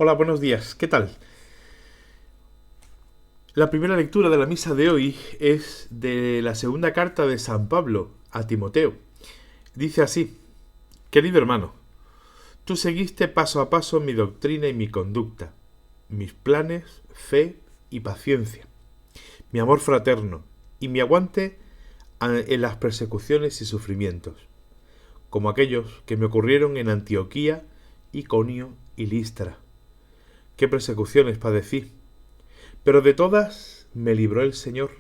Hola, buenos días. ¿Qué tal? La primera lectura de la misa de hoy es de la segunda carta de San Pablo a Timoteo. Dice así: Querido hermano, tú seguiste paso a paso mi doctrina y mi conducta, mis planes, fe y paciencia, mi amor fraterno y mi aguante en las persecuciones y sufrimientos, como aquellos que me ocurrieron en Antioquía, Iconio y Listra. ¿Qué persecuciones padecí? Pero de todas me libró el Señor.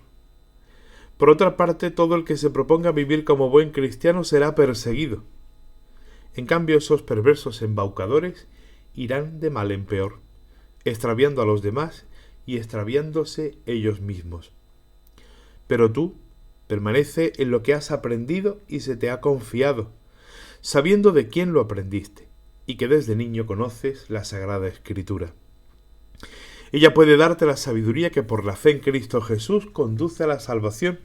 Por otra parte, todo el que se proponga vivir como buen cristiano será perseguido. En cambio, esos perversos embaucadores irán de mal en peor, extraviando a los demás y extraviándose ellos mismos. Pero tú, permanece en lo que has aprendido y se te ha confiado, sabiendo de quién lo aprendiste, y que desde niño conoces la Sagrada Escritura. Ella puede darte la sabiduría que por la fe en Cristo Jesús conduce a la salvación.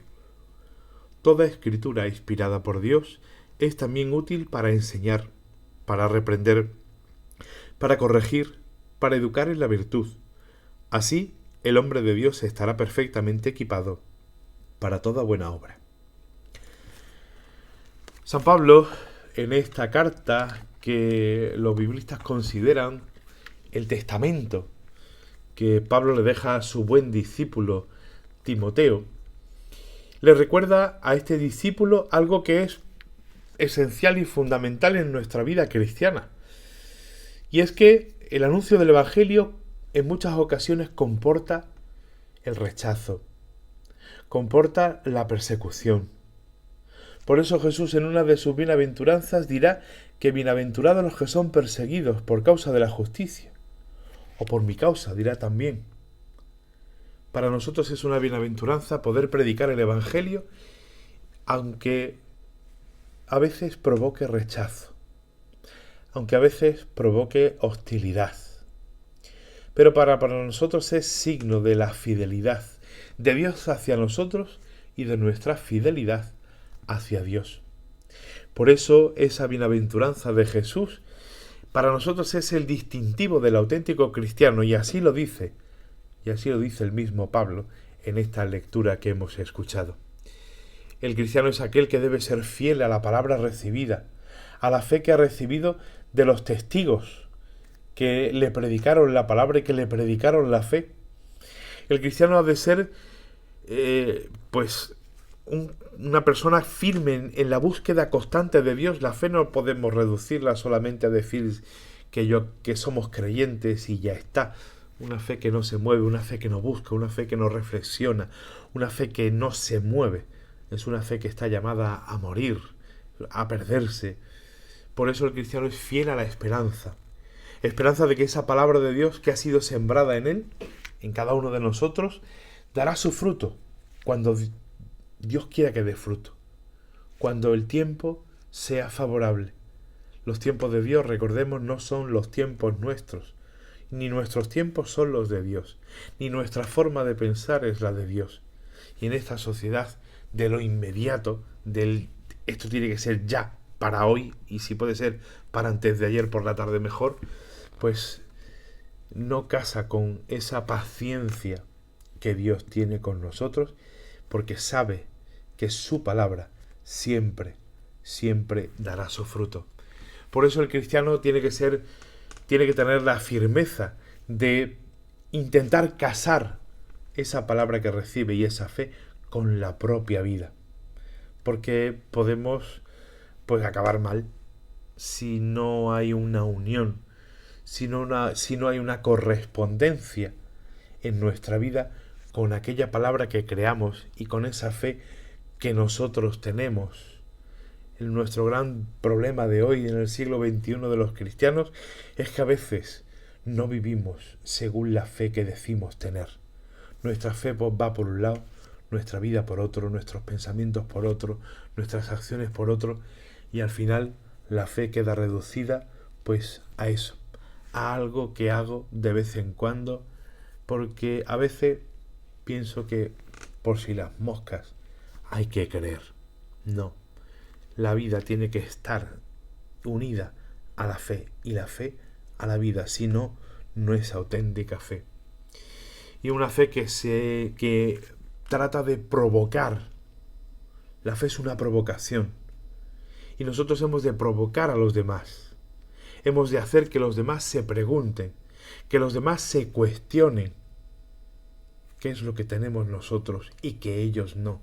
Toda escritura inspirada por Dios es también útil para enseñar, para reprender, para corregir, para educar en la virtud. Así, el hombre de Dios estará perfectamente equipado para toda buena obra. San Pablo, en esta carta que los biblistas consideran el testamento que Pablo le deja a su buen discípulo Timoteo, le recuerda a este discípulo algo que es esencial y fundamental en nuestra vida cristiana. Y es que el anuncio del Evangelio en muchas ocasiones comporta el rechazo, comporta la persecución. Por eso Jesús en una de sus bienaventuranzas dirá que bienaventurados los que son perseguidos por causa de la justicia, o por mi causa, dirá también. Para nosotros es una bienaventuranza poder predicar el Evangelio, aunque a veces provoque rechazo, aunque a veces provoque hostilidad. Pero para nosotros es signo de la fidelidad de Dios hacia nosotros y de nuestra fidelidad hacia Dios. Por eso esa bienaventuranza de Jesús para nosotros es el distintivo del auténtico cristiano, y así lo dice el mismo Pablo en esta lectura que hemos escuchado. El cristiano es aquel que debe ser fiel a la palabra recibida, a la fe que ha recibido de los testigos que le predicaron la palabra y que le predicaron la fe. El cristiano ha de ser una persona firme en la búsqueda constante de Dios. La fe no podemos reducirla solamente a decir que somos creyentes y ya está. Una fe que no se mueve, una fe que no busca, una fe que no reflexiona, una fe que no se mueve. Es una fe que está llamada a morir, a perderse. Por eso el cristiano es fiel a la esperanza. Esperanza de que esa palabra de Dios que ha sido sembrada en él, en cada uno de nosotros, dará su fruto cuando Dios quiera que dé fruto, cuando el tiempo sea favorable. Los tiempos de Dios, recordemos, no son los tiempos nuestros, ni nuestros tiempos son los de Dios, ni nuestra forma de pensar es la de Dios. Y en esta sociedad de lo inmediato, esto tiene que ser ya, para hoy, y si puede ser para antes de ayer por la tarde mejor, pues no casa con esa paciencia que Dios tiene con nosotros, porque sabe que su palabra siempre, siempre dará su fruto. Por eso el cristiano tiene que tener la firmeza de intentar casar esa palabra que recibe y esa fe con la propia vida. Porque podemos acabar mal si no hay una unión, si no hay una correspondencia en nuestra vida con aquella palabra que creamos y con esa fe que nosotros tenemos. Nuestro gran problema de hoy en el siglo XXI de los cristianos es que a veces no vivimos según la fe que decimos tener. Nuestra fe va por un lado, nuestra vida por otro, nuestros pensamientos por otro, nuestras acciones por otro, y al final la fe queda reducida a eso, a algo que hago de vez en cuando, porque a veces pienso que por si las moscas hay que creer. No, la vida tiene que estar unida a la fe y la fe a la vida, si no, no es auténtica fe. Y una fe que trata de provocar. La fe es una provocación. Y nosotros hemos de provocar a los demás. Hemos de hacer que los demás se pregunten, que los demás se cuestionen qué es lo que tenemos nosotros y que ellos no.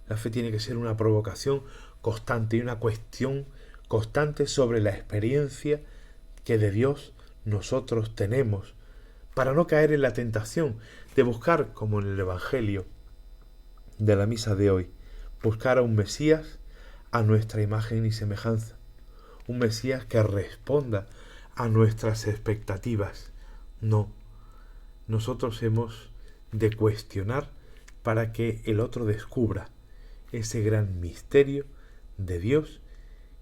La fe tiene que ser una provocación constante y una cuestión constante sobre la experiencia que de Dios nosotros tenemos, para no caer en la tentación de buscar, como en el Evangelio de la misa de hoy, buscar a un Mesías a nuestra imagen y semejanza, un Mesías que responda a nuestras expectativas. No, nosotros hemos de cuestionar para que el otro descubra ese gran misterio de Dios,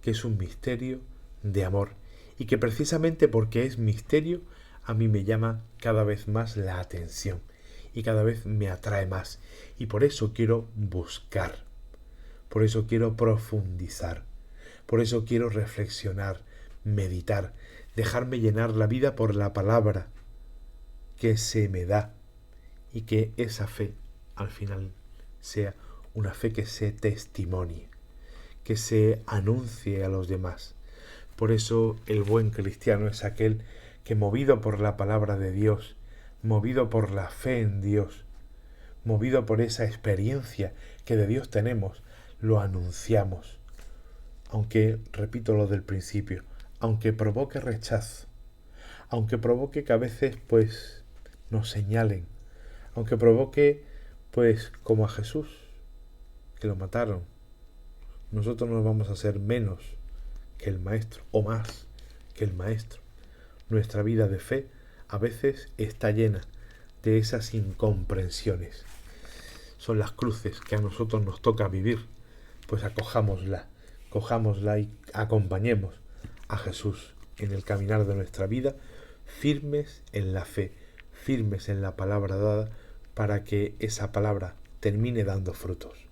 que es un misterio de amor, y que precisamente porque es misterio, a mí me llama cada vez más la atención y cada vez me atrae más. Y por eso quiero buscar, por eso quiero profundizar, por eso quiero reflexionar, meditar, dejarme llenar la vida por la palabra que se me da, y que esa fe al final sea una fe que se testimonie, que se anuncie a los demás. Por eso el buen cristiano es aquel que, movido por la palabra de Dios, movido por la fe en Dios, movido por esa experiencia que de Dios tenemos, lo anunciamos. Aunque, repito lo del principio, aunque provoque rechazo, aunque provoque que a veces nos señalen, aunque provoque como a Jesús, que lo mataron, nosotros no vamos a ser menos que el Maestro, o más que el Maestro. Nuestra vida de fe a veces está llena de esas incomprensiones. Son las cruces que a nosotros nos toca vivir, pues cojámosla y acompañemos a Jesús en el caminar de nuestra vida, firmes en la fe, firmes en la palabra dada, para que esa palabra termine dando frutos.